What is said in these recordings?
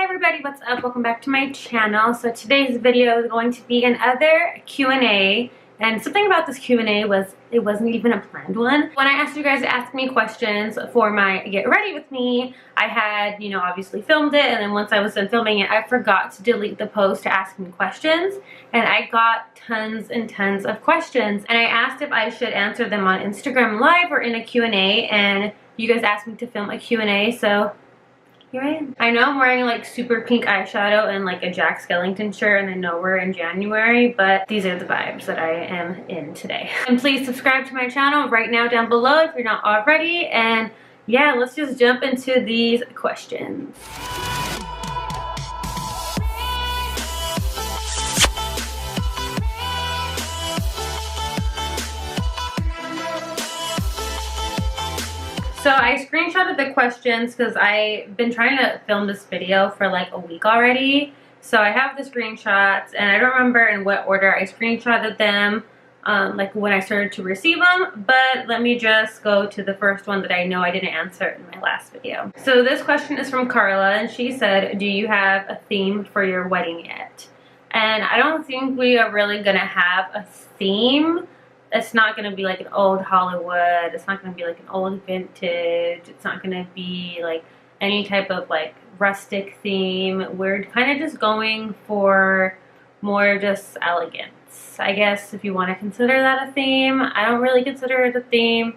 everybody, what's up? Welcome back to my channel. So today's video is going to be another Q&A, and something about this Q&A was it wasn't even a planned one. When I asked you guys to ask me questions for my Get Ready With Me, I had, obviously filmed it, and then once I was done filming it, I forgot to delete the post to ask me questions, and I got tons and tons of questions, and I asked if I should answer them on Instagram Live or in a Q&A, and you guys asked me to film a Q&A, so here I am. I know I'm wearing like super pink eyeshadow and like a Jack Skellington shirt, and I know we're in January, but these are the vibes that I am in today. And please subscribe to my channel right now down below if you're not already, and yeah, let's just jump into these questions. So I screenshotted the questions because I've been trying to film this video for like a week already. So I have the screenshots, and I don't remember in what order I screenshotted them, like when I started to receive them. But let me just go to the first one that I know I didn't answer in my last video. So this question is from Carla, and she said, do you have a theme for your wedding yet? And I don't think we are really gonna have a theme. It's not going to be like an old Hollywood. It's not going to be like an old vintage. It's not going to be like any type of like rustic theme. We're kind of just going for more just elegance, I guess, if you want to consider that a theme. I don't really consider it a theme.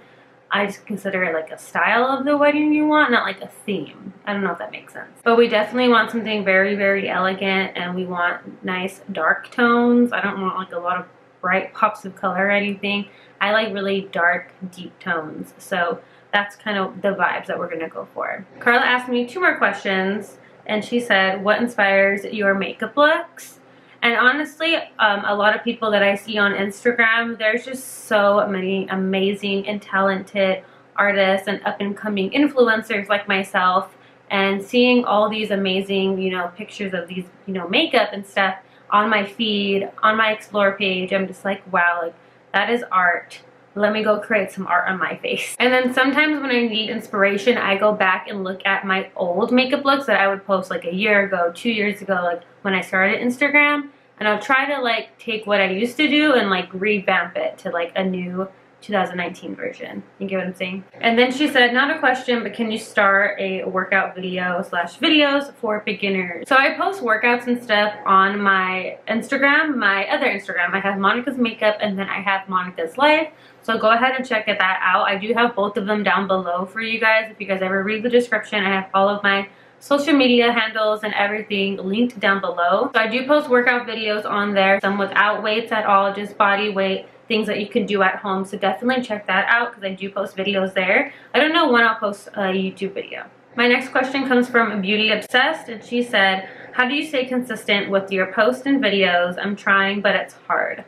I just consider it like a style of the wedding you want, not like a theme. I don't know if that makes sense. But we definitely want something very, very elegant, and we want nice dark tones. I don't want like a lot of bright pops of color or anything. I like really dark, deep tones. So that's kind of the vibes that we're gonna go for. Carla asked me 2 more questions, and she said, what inspires your makeup looks? And honestly, a lot of people that I see on Instagram, there's just so many amazing and talented artists and up-and-coming influencers like myself, and seeing all these amazing, pictures of these, makeup and stuff on my feed, on my explore page, I'm just like, wow, like that is art. Let me go create some art on my face. And then sometimes when I need inspiration, I go back and look at my old makeup looks that I would post like a year ago, 2 years ago, like when I started Instagram, and I'll try to like take what I used to do and like revamp it to like a new 2019 version. You get what I'm saying? And then she said, not a question, but can you start a workout video / videos for beginners? So I post workouts and stuff on my Instagram, my other Instagram. I have Monika's Makeup, and then I have Monika's Life. So go ahead and check that out. I do have both of them down below for you guys. If you guys ever read the description, I have all of my social media handles and everything linked down below. So I do post workout videos on there, some without weights at all, just body weight, things that you can do at home. So definitely check that out because I do post videos there. I don't know when I'll post a YouTube video. My next question comes from Beauty Obsessed, and she said, how do you stay consistent with your posts and videos? I'm trying, but it's hard.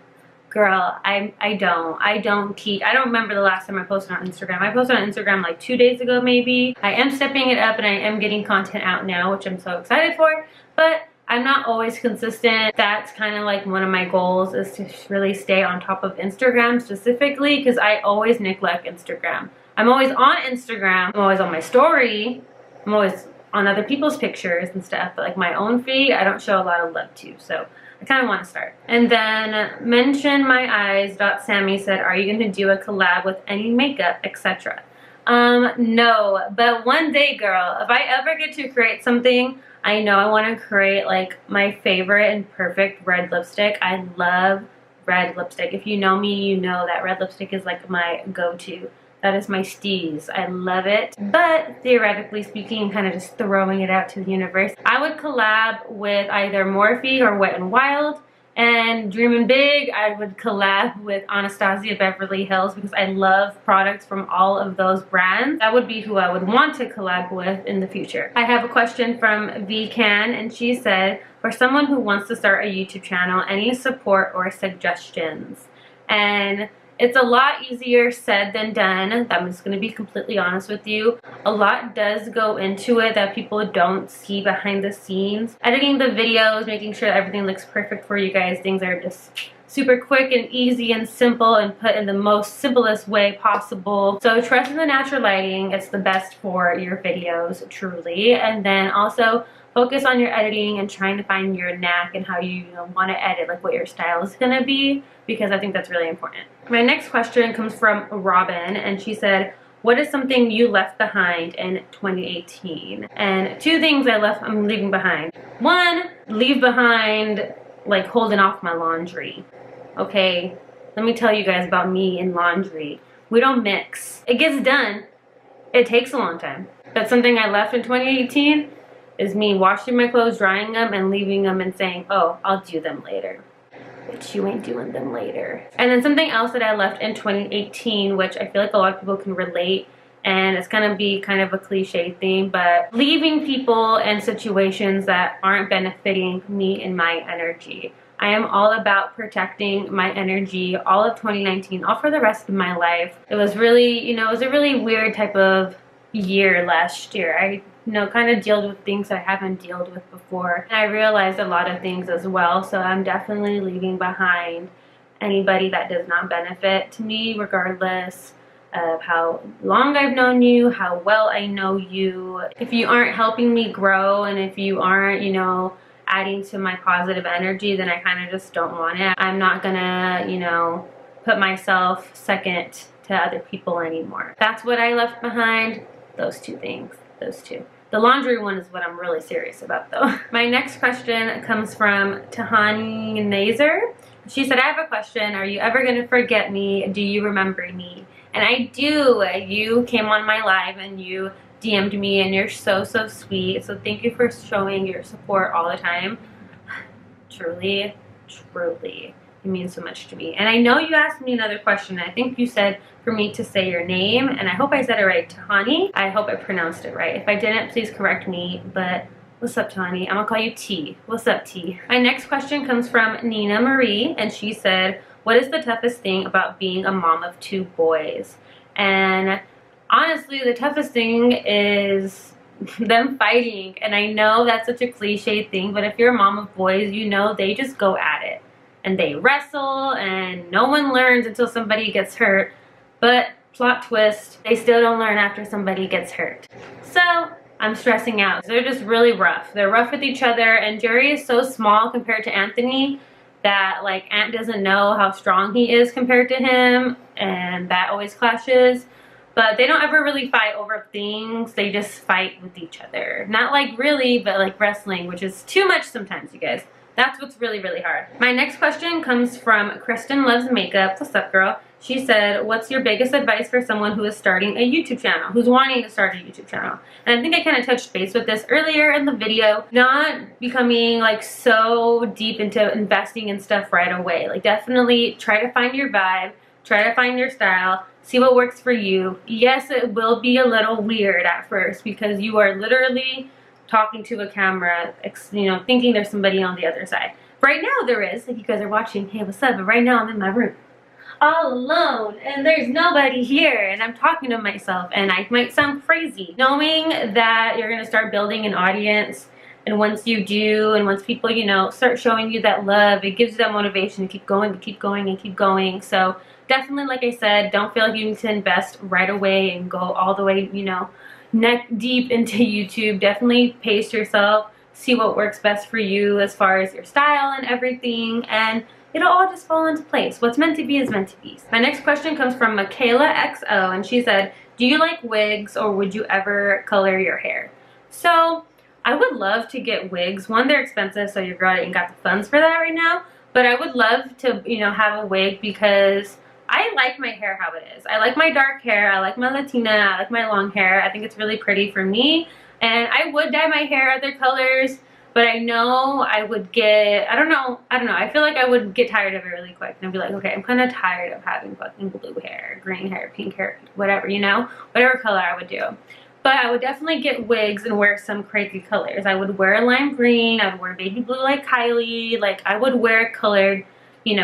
Girl, I don't remember the last time I posted on Instagram. I posted on Instagram like 2 days ago maybe. I am stepping it up, and I am getting content out now, which I'm so excited for, but I'm not always consistent. That's kind of like one of my goals, is to really stay on top of Instagram specifically, because I always neglect Instagram. I'm always on Instagram. I'm always on my story. I'm always on other people's pictures and stuff, but like my own feed, I don't show a lot of love to. So I kind of want to start. And then mention my eyes. Sammy said, are you going to do a collab with any makeup, etc.? No, but one day, girl, if I ever get to create something, I know I want to create like my favorite and perfect red lipstick. I love red lipstick. If you know me, you know that red lipstick is like my go-to. That is my steez. I love it. But theoretically speaking, kind of just throwing it out to the universe, I would collab with either Morphe or Wet n Wild. And dreaming big, I would collab with Anastasia Beverly Hills, because I love products from all of those brands. That would be who I would want to collab with in the future. I have a question from VCan, and she said, for someone who wants to start a YouTube channel, any support or suggestions? And it's a lot easier said than done. I'm just going to be completely honest with you. A lot does go into it that people don't see behind the scenes. Editing the videos, making sure that everything looks perfect for you guys. Things are just super quick and easy and simple and put in the most simplest way possible. So trust in the natural lighting. It's the best for your videos, truly. And then also focus on your editing and trying to find your knack and how you want to edit, like what your style is going to be, because I think that's really important. My next question comes from Robin, and she said, what is something you left behind in 2018? And two things I'm leaving behind. One, leave behind like holding off my laundry. Okay, let me tell you guys about me and laundry. We don't mix. It gets done. It takes a long time. That's something I left in 2018, is me washing my clothes, drying them, and leaving them and saying, oh, I'll do them later. But you ain't doing them later. And then something else that I left in 2018, which I feel like a lot of people can relate, and it's gonna be kind of a cliche thing, but leaving people and situations that aren't benefiting me and my energy. I am all about protecting my energy all of 2019, all for the rest of my life. It was really, it was a really weird type of year last year. I kind of dealt with things I haven't dealt with before. And I realized a lot of things as well, so I'm definitely leaving behind anybody that does not benefit to me, regardless of how long I've known you, how well I know you. If you aren't helping me grow, and if you aren't, adding to my positive energy, then I kind of just don't want it. I'm not gonna, put myself second to other people anymore. That's what I left behind. Those two things, those two. The laundry one is what I'm really serious about though. My next question comes from Tahani Nazer. She said, I have a question. Are you ever gonna forget me? Do you remember me? And I do. You came on my live and you DM'd me, and you're so sweet. So thank you for showing your support all the time. Truly, it means so much to me. And I know you asked me another question. I think you said for me to say your name, and I hope I said it right, Tahani. I hope I pronounced it right. If I didn't, please correct me. But what's up, Tahani? I'm gonna call you T. What's up, T? My next question comes from Nina Marie, and she said, what is the toughest thing about being a mom of 2 boys? And honestly, the toughest thing is them fighting. And I know that's such a cliche thing, but if you're a mom of boys, they just go at it. And they wrestle, and no one learns until somebody gets hurt. But plot twist, they still don't learn after somebody gets hurt. So I'm stressing out. They're just really rough. They're rough with each other, and Jerry is so small compared to Anthony that like Ant doesn't know how strong he is compared to him, and that always clashes. But they don't ever really fight over things. They just fight with each other. Not like really, but like wrestling, which is too much sometimes, you guys. That's what's really hard. My next question comes from Kristen Loves Makeup. What's up, girl? She said, what's your biggest advice for someone who is starting a YouTube channel, who's wanting to start a YouTube channel? And I think I kind of touched base with this earlier in the video. Not becoming like so deep into investing in stuff right away. Like definitely try to find your vibe, try to find your style, see what works for you. Yes, it will be a little weird at first because you are literally talking to a camera, thinking there's somebody on the other side. Right now there is, like you guys are watching, hey, what's up? But right now I'm in my room, all alone, and there's nobody here, and I'm talking to myself, and I might sound crazy. Knowing that you're gonna start building an audience, and once you do, and once people, start showing you that love, it gives you that motivation to keep going, and keep going. So definitely, like I said, don't feel like you need to invest right away and go all the way, neck deep into YouTube. Definitely pace yourself, see what works best for you as far as your style and everything, and it'll all just fall into place. What's meant to be is meant to be. My next question comes from Michaela XO, and she said, do you like wigs, or would you ever color your hair? So I would love to get wigs. One, they're expensive, so your girl ain't got the funds for that right now, but I would love to have a wig because I like my hair how it is. I like my dark hair, I like my Latina, I like my long hair. I think it's really pretty for me. And I would dye my hair other colors, but I know I would get, I don't know, I feel like I would get tired of it really quick. And I'd be like, okay, I'm kind of tired of having fucking blue hair, green hair, pink hair, whatever, whatever color I would do. But I would definitely get wigs and wear some crazy colors. I would wear lime green, I would wear baby blue like Kylie, like I would wear colored,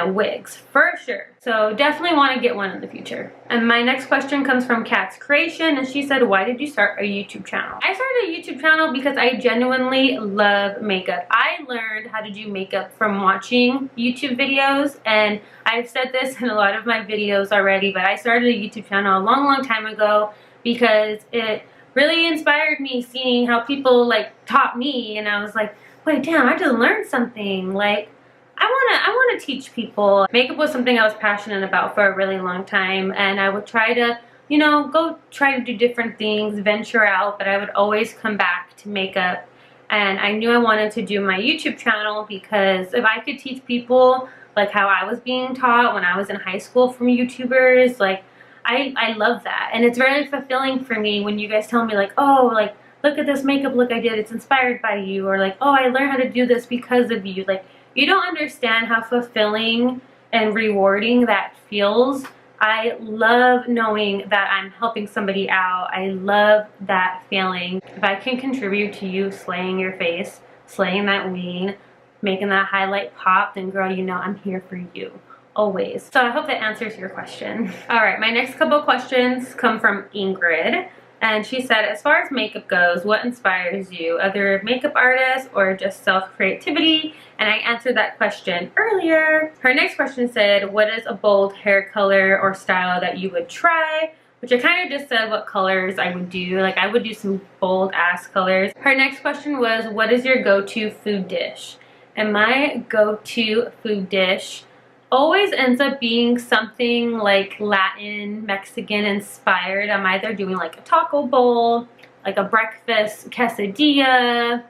wigs for sure. So definitely want to get one in the future. And my next question comes from Kat's Creation, and she said, why did you start a YouTube channel? I started a YouTube channel because I genuinely love makeup. I learned how to do makeup from watching YouTube videos, and I've said this in a lot of my videos already, but I started a YouTube channel a long time ago because it really inspired me, seeing how people like taught me, and I was like, wait, damn, I just learned something. Like, I wanna teach people. Makeup was something I was passionate about for a really long time, and I would try to, you know, go try to do different things, venture out, but I would always come back to makeup. And I knew I wanted to do my YouTube channel, because if I could teach people like how I was being taught when I was in high school from YouTubers, like I love that. And it's very fulfilling for me when you guys tell me like, oh, like, look at this makeup look I did, it's inspired by you, or like, oh, I learned how to do this because of you. Like, you don't understand how fulfilling and rewarding that feels. I love knowing that I'm helping somebody out. I love that feeling. If I can contribute to you slaying your face, slaying that ween, making that highlight pop, then girl, you know I'm here for you. Always. So I hope that answers your question. All right, my next couple questions come from Ingrid. And she said, as far as makeup goes, what inspires you? Other makeup artists or just self-creativity? And I answered that question earlier. Her next question said, what is a bold hair color or style that you would try? Which I kind of just said what colors I would do. Like, I would do some bold ass colors. Her next question was, what is your go-to food dish? And my go-to food dish always ends up being something like Latin, Mexican inspired. I'm either doing like a taco bowl, like a breakfast quesadilla.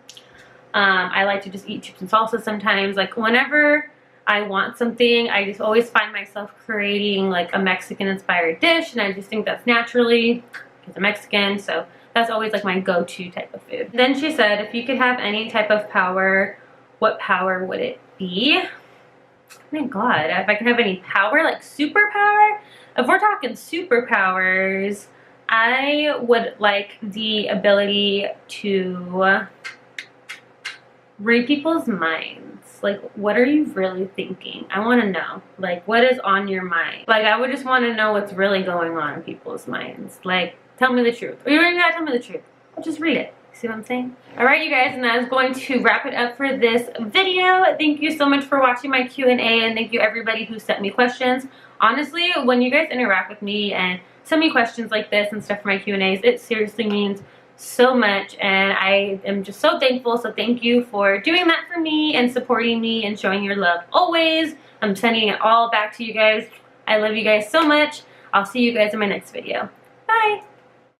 I like to just eat chips and salsa sometimes. Like, whenever I want something, I just always find myself creating like a Mexican inspired dish, and I just think that's naturally, because I'm Mexican, so that's always like my go-to type of food. Then she said, if you could have any type of power, what power would it be? Oh my god, if I can have any power, like superpower? If we're talking superpowers, I would like the ability to read people's minds. Like, what are you really thinking? I want to know. Like, what is on your mind? Like, I would just want to know what's really going on in people's minds. Like, tell me the truth. Or you don't even gotta tell me the truth. I'll just read it. See what I'm saying? Alright, you guys, and that is going to wrap it up for this video. Thank you so much for watching my Q&A, and thank you everybody who sent me questions. Honestly, when you guys interact with me and send me questions like this and stuff for my Q&As, it seriously means so much, and I am just so thankful. So thank you for doing that for me and supporting me and showing your love always. I'm sending it all back to you guys. I love you guys so much. I'll see you guys in my next video. Bye!